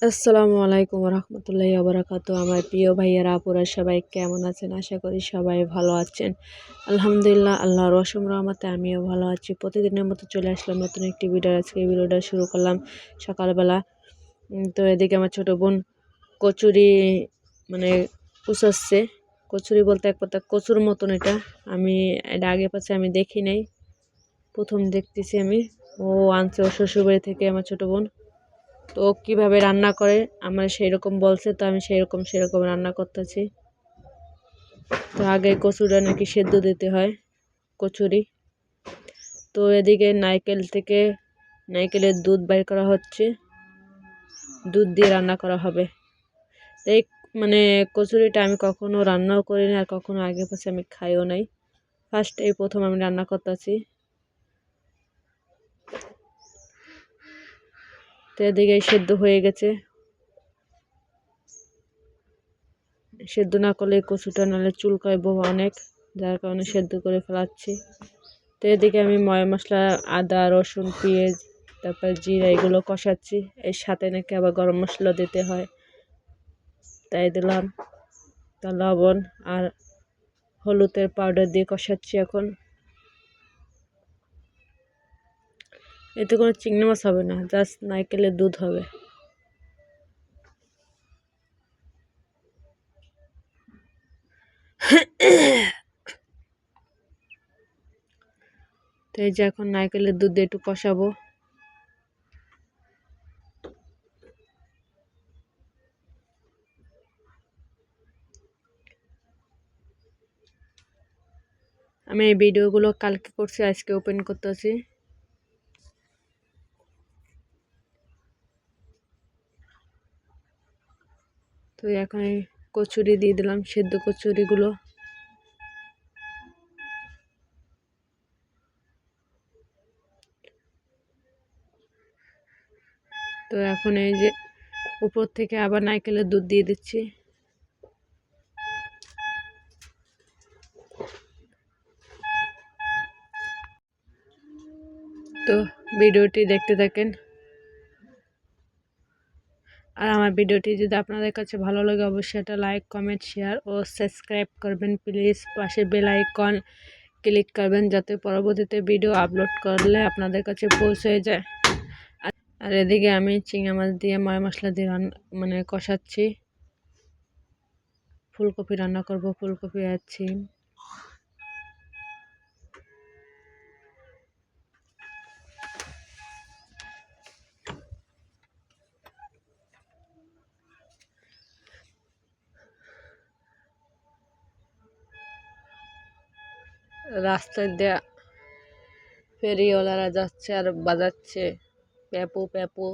আসসালামু আলাইকুম রহমতুল্লাহি বারাকাতু। আমার প্রিয় ভাইয়ারা আপুরা সবাই কেমন আছেন? আশা করি সবাই ভালো আছেন। আলহামদুলিল্লাহ, আল্লাহর অসীম রহমতে আমিও ভালো আছি। প্রতিদিনের মতো চলে আসলাম নতুন একটি ভিডিও। আজকে এই ভিডিওটা শুরু করলাম সকালবেলা। তো এদিকে আমার ছোট বোন কচুরি মানে কুচাচ্ছে। কচুরি বলতে এক কথা কচুর মতন এটা। এটা আগে পাশে আমি দেখি নাই, প্রথম দেখতেছি আমি। ও আনছে ওর শ্বশুরবাড়ি থেকে আমার ছোট বোন। তো কিভাবে রান্না করে আমার সেই রকম বলছে, তো আমি সেরকম রান্না করতেছি। তো আগে কচুটা নাকি সেদ্ধ দিতে হয়, কচুরি। তো এদিকে নারকেলের দুধ বাইর করা হচ্ছে, দুধ দিয়ে রান্না করা হবে। এই কচুরিটা আমি কখনো রান্নাও করিনি, আর কখনো আগে পাশে আমি খাইও নাই। এই প্রথম আমি রান্না করতেছি। তো এদিকে সেদ্ধ হয়ে গেছে। সেদ্ধ না করলে কচুটা নাহলে চুলকাইবো অনেক, যার কারণে সেদ্ধ করে ফেলাচ্ছি। তো এদিকে আমি ময় মশলা, আদা রসুন পেঁয়াজ তারপর জিরা এগুলো কষাচ্ছি। এর সাথে নাকি আবার গরম মশলা দিতে হয়, তাই দিলাম। তা লবণ আর হলুদের পাউডার দিয়ে কষাচ্ছি এখন। এতে কোনো চিংড়ি মাছ হবে না, জাস্ট নারকেলের দুধ হবে। তো এই যে এখন নারকেলের দুধ দিয়ে একটু কষাবো। আমি এই ভিডিওগুলো কালকে করছি, আজকে ওপেন করতেছি। তো এখন এই কচুরি দিয়ে দিলাম, সেদ্ধ কচুরিগুলো। তো এখন এই যে উপর থেকে আবার নারকেলের দুধ দিয়ে দিচ্ছি। তো ভিডিওটি দেখতে থাকেন। আর আমার ভিডিওটি যদি আপনাদের কাছে ভালো লাগে অবশ্যই একটা লাইক কমেন্ট শেয়ার ও সাবস্ক্রাইব করবেন প্লিজ। পাশে বেল আইকন ক্লিক করবেন যাতে পরবর্তীতে ভিডিও আপলোড করলে আপনাদের কাছে পৌঁছে যায়। আর এদিকে আমি চিংড়ি মাছ দিয়ে ময় মশলা দিয়ে কষাচ্ছি। ফুলকপি রান্না করব, ফুলকপি আর শিম। রাস্তায় দেয়া ফেরিওয়ালারা যাচ্ছে আর বাজাচ্ছে প্যাপু প্যাপু।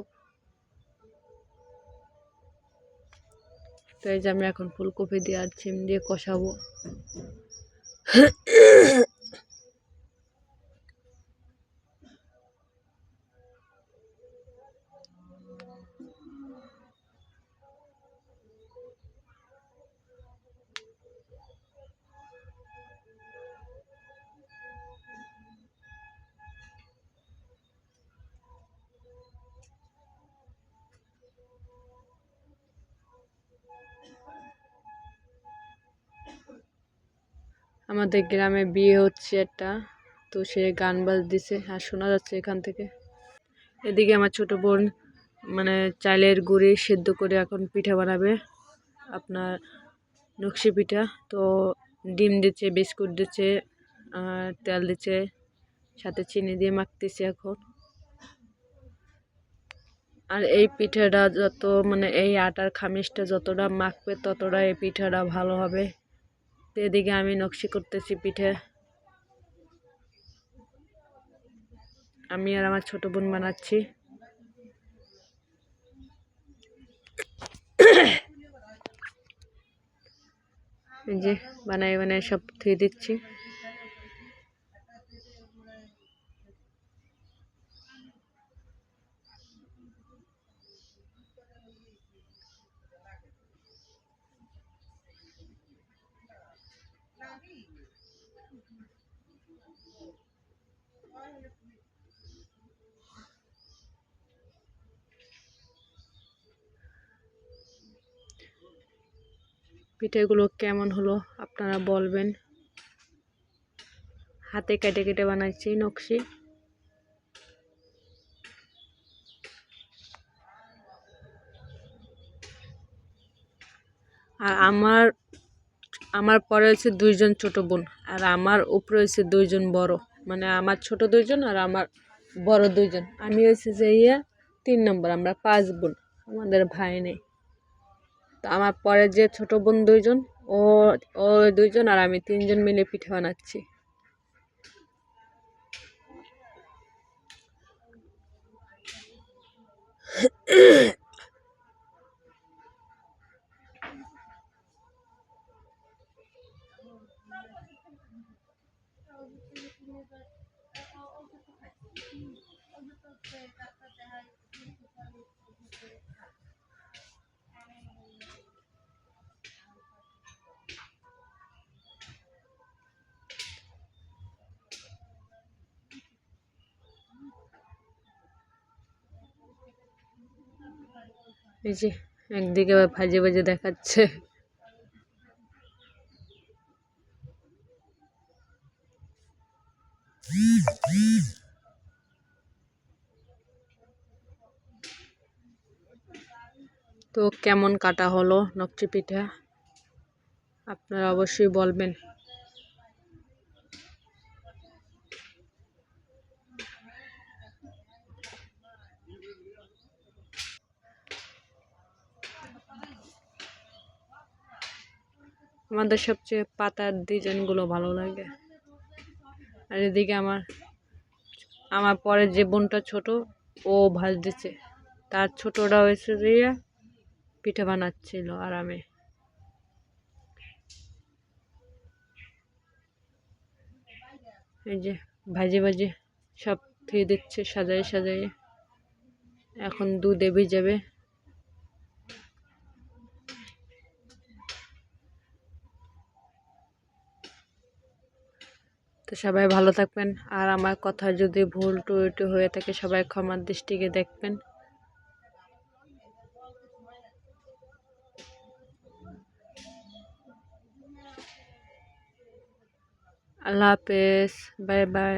তো এই যে আমি এখন ফুলকপি দিয়ে আর শিম দিয়ে কষাবো। আমাদের গ্রামে বিয়ে হচ্ছে একটা, তো সে গান বাজতেছে আর শোনা যাচ্ছে এখান থেকে। এদিকে আমার ছোট বোন চালের গুঁড়ি সেদ্ধ করে এখন পিঠা বানাবে, আপনার নকশি পিঠা। তো ডিম দিচ্ছে, বিস্কুট দিচ্ছে, আর তেল দিচ্ছে, সাথে চিনি দিয়ে মাখতেছে এখন। আর এই পিঠাটা যত এই আটার খামিজটা যতটা মাখবে ততটা এই পিঠাটা ভালো হবে। তো এদিকে আমি নকশি করতেছি পিঠে। আমি আর আমার ছোট বোন বানাচ্ছি। এই যে বানাই সব ধুয়ে দিচ্ছি। পিঠেগুলো কেমন হলো আপনারা বলবেন। হাতে কেটে কেটে বানাচ্ছি নকশি। আর আমার পরে হচ্ছে 2জন ছোট বোন, আর আমার উপরে হচ্ছে 2জন বড়, মানে আমার ছোট 2জন আর আমার বড় 2জন। আমি হচ্ছে যে 3 নম্বর, আমরা 5 বোন, আমাদের ভাই নেই। তো আমার পরে যে ছোট বোন 2জন, ও ও 2জন আর আমি 3জন মিলে পিঠে বানাচ্ছি। এই যে একদিকে আবার ভাজে ভাজে দেখাচ্ছে। তো কেমন কাটা হলো নকশি পিঠা আপনারা অবশ্যই বলবেন। আমাদের সবচেয়ে পাতার ডিজাইনগুলো ভালো লাগে। আর এদিকে আমার পরের যে বোনটা ছোট, ও ভাজ দিচ্ছে, তার ছোটটা হয়েছে দিয়ে পিঠে বানাচ্ছিল, আর আমি এই যে ভাজে ভাজে সব ধুয়ে দিচ্ছে সাজাই সাজাই। এখন দুধে ভিজাবে। তো সবাই ভালো থাকবেন, আর আমার কথা যদি ভুল টুইটু হয়ে থাকে সবাই ক্ষমার দৃষ্টিকে দেখবেন। আল্লাহ হাফেজ, বাই বাই।